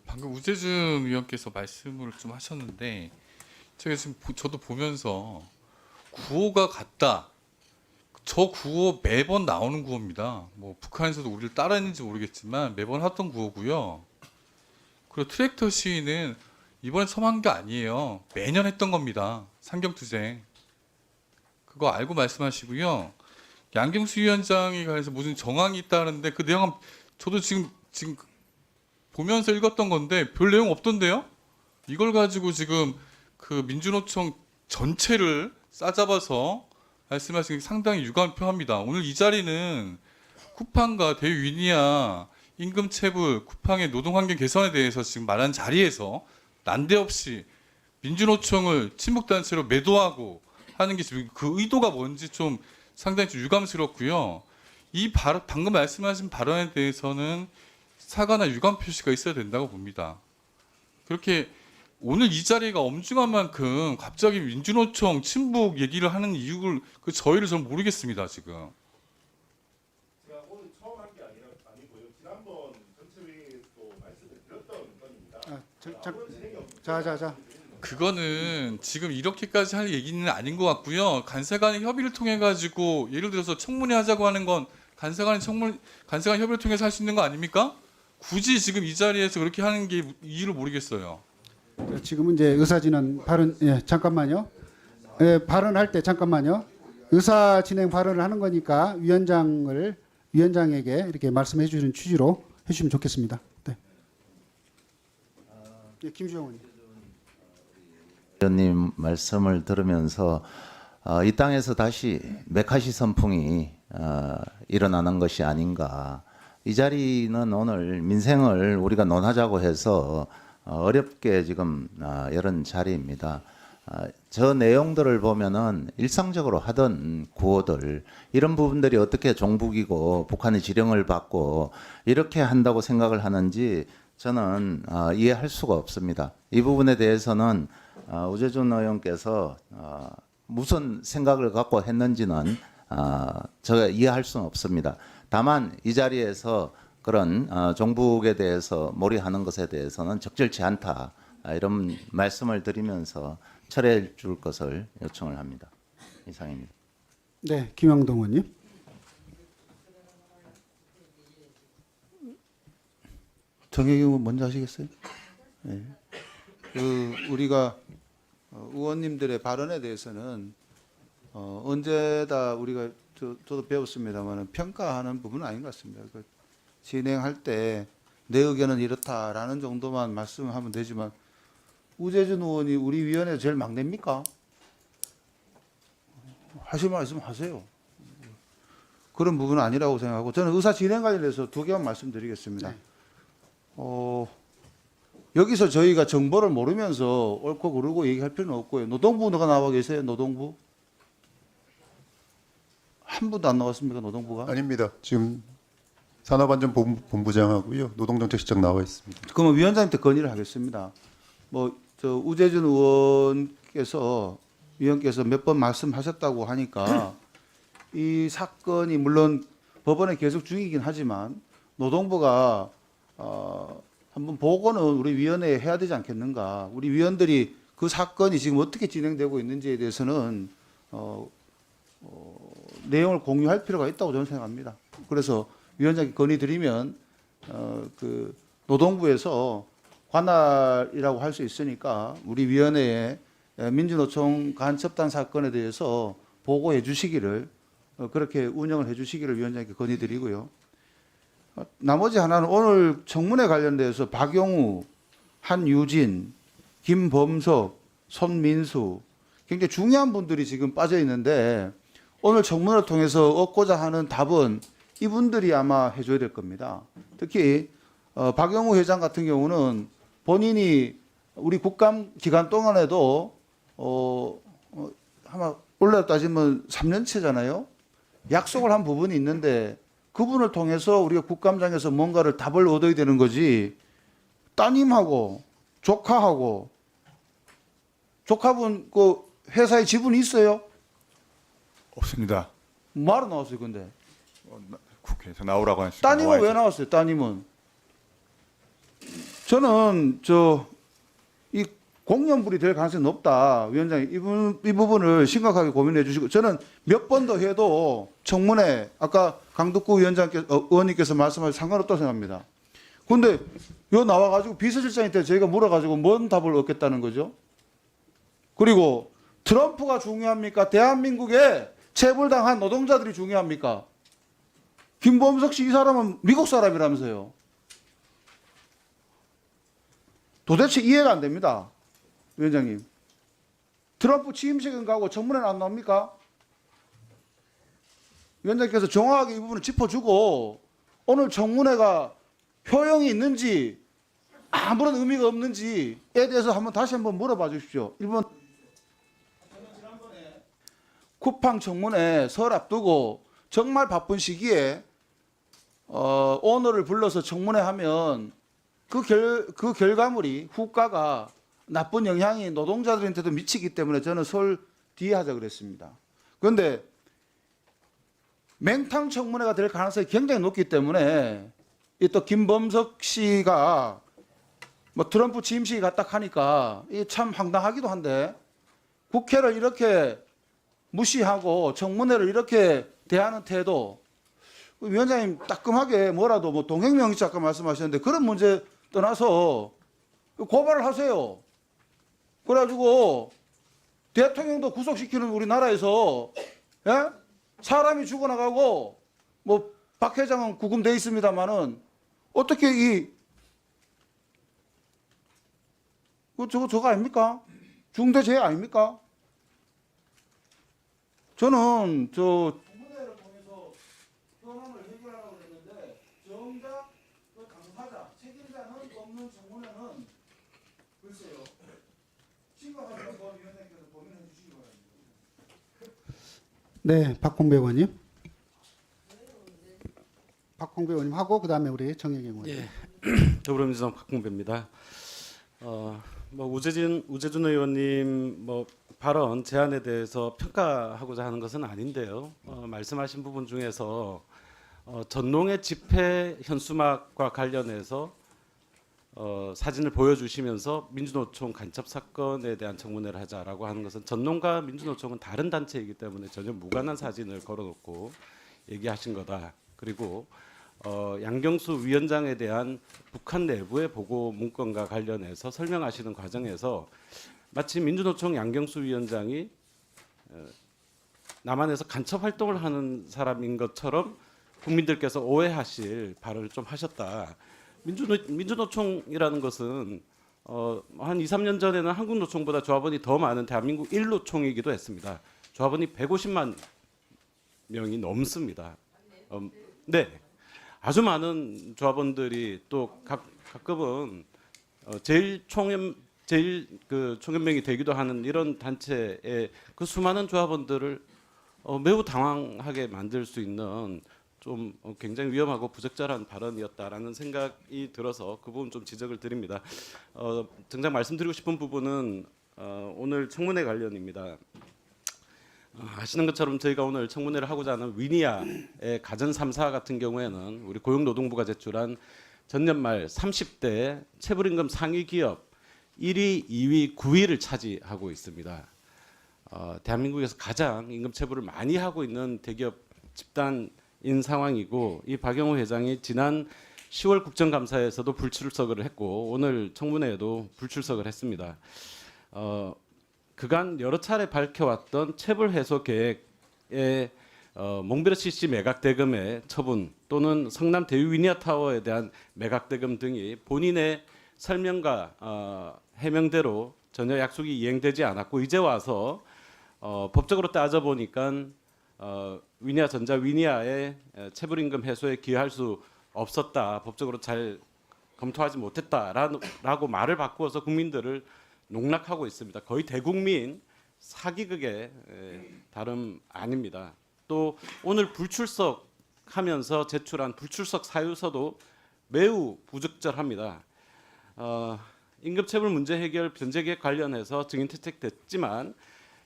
방금 우재준 위원께서 말씀을 좀 하셨는데 제가 지금 저도 보면서 구호가 같다. 저 구호 매번 나오는 구호입니다. 뭐 북한에서도 우리를 따라했는지 모르겠지만 매번 하던 구호고요. 그리고 트랙터 시위는 이번에 처음 한 게 아니에요. 매년 했던 겁니다. 상경투쟁. 그거 알고 말씀하시고요. 양경수 위원장이 관해서 무슨 정황이 있다는데 그 내용은 저도 지금 보면서 읽었던 건데 별 내용 없던데요? 이걸 가지고 지금 그 민주노총 전체를 싸잡아서 말씀하신 게 상당히 유감표합니다. 오늘 이 자리는 쿠팡과 대유위니아 임금 체불, 쿠팡의 노동환경 개선에 대해서 지금 말한 자리에서 난데없이 민주노총을 친북단체로 매도하고 하는 게 지금 그 의도가 뭔지 좀 상당히 좀 유감스럽고요. 방금 말씀하신 발언에 대해서는 사과나 유감 표시가 있어야 된다고 봅니다. 그렇게 오늘 이 자리가 엄중한 만큼 갑자기 민주노총 친북 얘기를 하는 이유를 저희를 전 모르겠습니다 지금. 제가 오늘 처음 한 게 아니고요. 지난번 전체회의에서도 말씀을 드렸던 건입니다. 자. 그거는 지금 이렇게까지 할 얘기는 아닌 것 같고요. 간세 간의 협의를 통해 가지고 예를 들어서 청문회 하자고 하는 건 간세 간 협의를 통해서 할 수 있는 거 아닙니까? 굳이 지금 이 자리에서 그렇게 하는 게 이유를 모르겠어요. 지금은 이제 의사진행 발언, 잠깐만요. 발언할 때 잠깐만요. 의사 진행 발언을 하는 거니까 위원장에게 이렇게 말씀해 주는 취지로 해주시면 좋겠습니다. 네. 김주영 의원님. 의원님 말씀을 들으면서 이 땅에서 다시 메카시 선풍이 일어나는 것이 아닌가. 이 자리는 오늘 민생을 우리가 논하자고 해서 어렵게 지금 열은 자리입니다. 저 내용들을 보면은 일상적으로 하던 구호들 이런 부분들이 어떻게 종북이고 북한의 지령을 받고 이렇게 한다고 생각을 하는지 저는 이해할 수가 없습니다. 이 부분에 대해서는 우재준 의원께서 무슨 생각을 갖고 했는지는 제가 이해할 수는 없습니다. 다만 이 자리에서 그런 종북에 대해서 몰이하는 것에 대해서는 적절치 않다 이런 말씀을 드리면서 철회해 줄 것을 요청을 합니다. 이상입니다. 네, 김영동 의원님. 정혜경 의원 먼저 하시겠어요? 네. 우리가 의원님들의 발언에 대해서는 언제다 우리가 저도 배웠습니다만 평가하는 부분은 아닌 것 같습니다. 진행할 때 내 의견은 이렇다라는 정도만 말씀하면 되지만 우재준 의원이 우리 위원회 제일 막내입니까? 하실 말씀 하세요. 그런 부분은 아니라고 생각하고 저는 의사 진행 관련해서 두 개만 말씀드리겠습니다. 네. 여기서 저희가 정보를 모르면서 옳고 그르고 얘기할 필요는 없고요. 노동부 누가 나와 계세요? 노동부? 한 분도 안 나왔습니까? 노동부가? 아닙니다. 지금 산업안전본부장하고요. 노동정책실장 나와 있습니다. 그러면 위원장님한테 건의를 하겠습니다. 저 우재준 위원께서 몇 번 말씀하셨다고 하니까 이 사건이 물론 법원에 계속 중이긴 하지만 노동부가 한번 보고는 우리 위원회에 해야 되지 않겠는가. 우리 위원들이 그 사건이 지금 어떻게 진행되고 있는지에 대해서는 내용을 공유할 필요가 있다고 저는 생각합니다. 그래서 위원장께 건의드리면 그 노동부에서 관할이라고 할 수 있으니까 우리 위원회에 민주노총 간첩단 사건에 대해서 보고해 주시기를 그렇게 운영을 해 주시기를 위원장께 건의드리고요. 나머지 하나는 오늘 청문회 관련돼서 박용우, 한유진, 김범석, 손민수 굉장히 중요한 분들이 지금 빠져 있는데 오늘 청문회를 통해서 얻고자 하는 답은 이분들이 아마 해줘야 될 겁니다. 특히 박용우 회장 같은 경우는 본인이 우리 국감 기간 동안에도 아마 올해 따지면 3년째잖아요. 약속을 한 부분이 있는데 그분을 통해서 우리가 국감장에서 뭔가를 답을 얻어야 되는 거지. 따님하고 조카하고 조카분 그 회사에 지분이 있어요? 없습니다. 뭐하러 나왔어요, 근데? 국회에서 나오라고 하시고 따님은 왜 나왔어요? 따님은 저는 이 공연불이 될 가능성이 높다. 위원장님 이 부분을 심각하게 고민해 주시고 저는 몇 번 더 해도 청문회 아까 강덕구 의원님께서 말씀하신 상관없다고 생각합니다. 그런데 요 나와가지고 비서실장한테 저희가 물어가지고 뭔 답을 얻겠다는 거죠? 그리고 트럼프가 중요합니까? 대한민국에 체불당한 노동자들이 중요합니까? 김범석 씨 이 사람은 미국 사람이라면서요. 도대체 이해가 안 됩니다. 위원장님. 트럼프 취임식은 가고 청문회는 안 나옵니까? 위원장님께서 정확하게 이 부분을 짚어주고 오늘 청문회가 효용이 있는지 아무런 의미가 없는지에 대해서 다시 한번 물어봐 주십시오. 일본 쿠팡 청문회 설 앞두고 정말 바쁜 시기에 오너를 불러서 청문회 하면 그 결과물이 후과가 나쁜 영향이 노동자들한테도 미치기 때문에 저는 설 뒤에 하자 그랬습니다. 그런데 맹탕 청문회가 될 가능성이 굉장히 높기 때문에 이 또 김범석 씨가 뭐 트럼프 취임식이 갔다 하니까 이게 참 황당하기도 한데 국회를 이렇게 무시하고 청문회를 이렇게 대하는 태도 위원장님 따끔하게 뭐라도 뭐 동행명의죄 아까 말씀하셨는데 그런 문제 떠나서 고발을 하세요. 그래가지고 대통령도 구속시키는 우리나라에서 예? 사람이 죽어나가고 뭐 박 회장은 구금돼 있습니다만은 어떻게 저거 아닙니까? 중대재해 아닙니까? 저는 청문회를 통해서 현안을 해결하라고 했는데 정작 그 당사자 책임자는 없는 청문회는 글쎄요 심각한 건 위원장님께서 고민해 주시기 바랍니다. 네, 박홍배 의원님. 박홍배 의원님 하고 그다음에 우리 정혜경 의원. 예, 더불어민주당 박홍배입니다. 뭐 우재준 의원님 뭐 발언 제안에 대해서 평가하고자 하는 것은 아닌데요. 말씀하신 부분 중에서 전농의 집회 현수막과 관련해서 사진을 보여주시면서 민주노총 간첩 사건에 대한 청문회를 하자라고 하는 것은 전농과 민주노총은 다른 단체이기 때문에 전혀 무관한 사진을 걸어놓고 얘기하신 거다. 그리고 양경수 위원장에 대한 북한 내부의 보고 문건과 관련해서 설명하시는 과정에서 마치 민주노총 양경수 위원장이 남한에서 간첩 활동을 하는 사람인 것처럼 국민들께서 오해하실 발언을 좀 하셨다. 민주노총이라는 것은 한 2, 3년 전에는 한국노총보다 조합원이 더 많은 대한민국 1노총이기도 했습니다. 조합원이 150만 명이 넘습니다. 네, 아주 많은 조합원들이 또 가끔은 제일 총연맹이 되기도 하는 이런 단체의 그 수많은 조합원들을 매우 당황하게 만들 수 있는 좀 굉장히 위험하고 부적절한 발언이었다라는 생각이 들어서 그 부분 좀 지적을 드립니다. 당장 말씀드리고 싶은 부분은 오늘 청문회 관련입니다. 아시는 것처럼 저희가 오늘 청문회를 하고자 하는 위니아의 가전 3사 같은 경우에는 우리 고용노동부가 제출한 전년 말 30대 체불임금 상위 기업 1위, 2위, 9위를 차지하고 있습니다. 대한민국에서 가장 임금 체불을 많이 하고 있는 대기업 집단인 상황이고 이 박영호 회장이 지난 10월 국정감사에서도 불출석을 했고 오늘 청문회에도 불출석을 했습니다. 그간 여러 차례 밝혀왔던 체불 해소 계획의 몽베르 CC 매각 대금의 처분 또는 성남 대유 위니아 타워에 대한 매각 대금 등이 본인의 설명과 해명대로 전혀 약속이 이행되지 않았고 이제 와서 법적으로 따져 보니까 위니아 전자 위니아의 체불임금 해소에 기여할 수 없었다. 법적으로 잘 검토하지 못했다라고 말을 바꾸어서 국민들을 농락하고 있습니다. 거의 대국민 사기극의 다름 아닙니다. 또 오늘 불출석하면서 제출한 불출석 사유서도 매우 부적절합니다. 임금체불 문제 해결 변제 계획 관련해서 증인 채택됐지만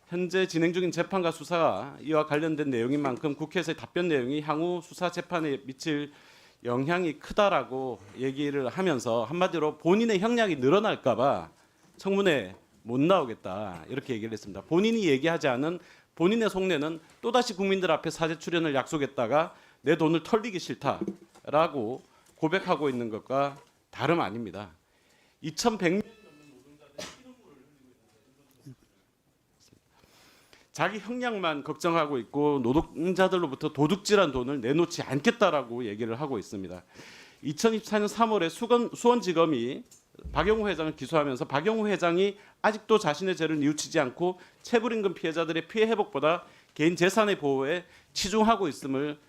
현재 진행 중인 재판과 수사가 이와 관련된 내용인 만큼 국회에서의 답변 내용이 향후 수사 재판에 미칠 영향이 크다라고 얘기를 하면서 한마디로 본인의 형량이 늘어날까봐 청문회 못 나오겠다 이렇게 얘기를 했습니다. 본인이 얘기하지 않은 본인의 속내는 또다시 국민들 앞에 사죄 출연을 약속했다가 내 돈을 털리기 싫다라고 고백하고 있는 것과 다름 아닙니다. 2,100명 자기 형량만 걱정하고 있고 노동자들로부터 도둑질한 돈을 내놓지 않겠다라고 얘기를 하고 있습니다. 2024년 3월에 수원지검이 박영후 회장을 기소하면서 박영후 회장이 아직도 자신의 죄를 뉘우치지 않고 체불임금 피해자들의 피해 회복보다 개인 재산의 보호에 치중하고 있음을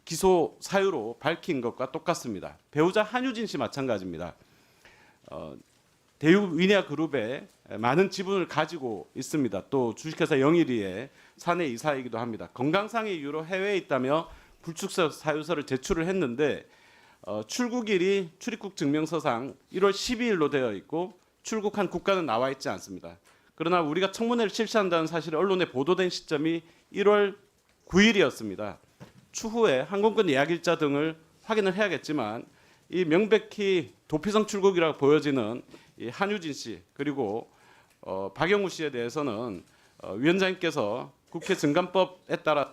기소 사유로 밝힌 것과 똑같습니다. 배우자 한유진 씨 마찬가지입니다. 대유 위니아 그룹에 많은 지분을 가지고 있습니다. 또 주식회사 영일이의 사내 이사이기도 합니다. 건강상의 이유로 해외에 있다며 불출석 사유서를 제출을 했는데 출국일이 출입국 증명서상 1월 12일로 되어 있고 출국한 국가는 나와 있지 않습니다. 그러나 우리가 청문회를 실시한다는 사실이 언론에 보도된 시점이 1월 9일이었습니다. 추후에 항공권 예약 일자 등을 확인을 해야겠지만 이 명백히 도피성 출국이라고 보여지는 이 한유진 씨 그리고 박영후 씨에 대해서는 위원장님께서 국회 증감법에 따라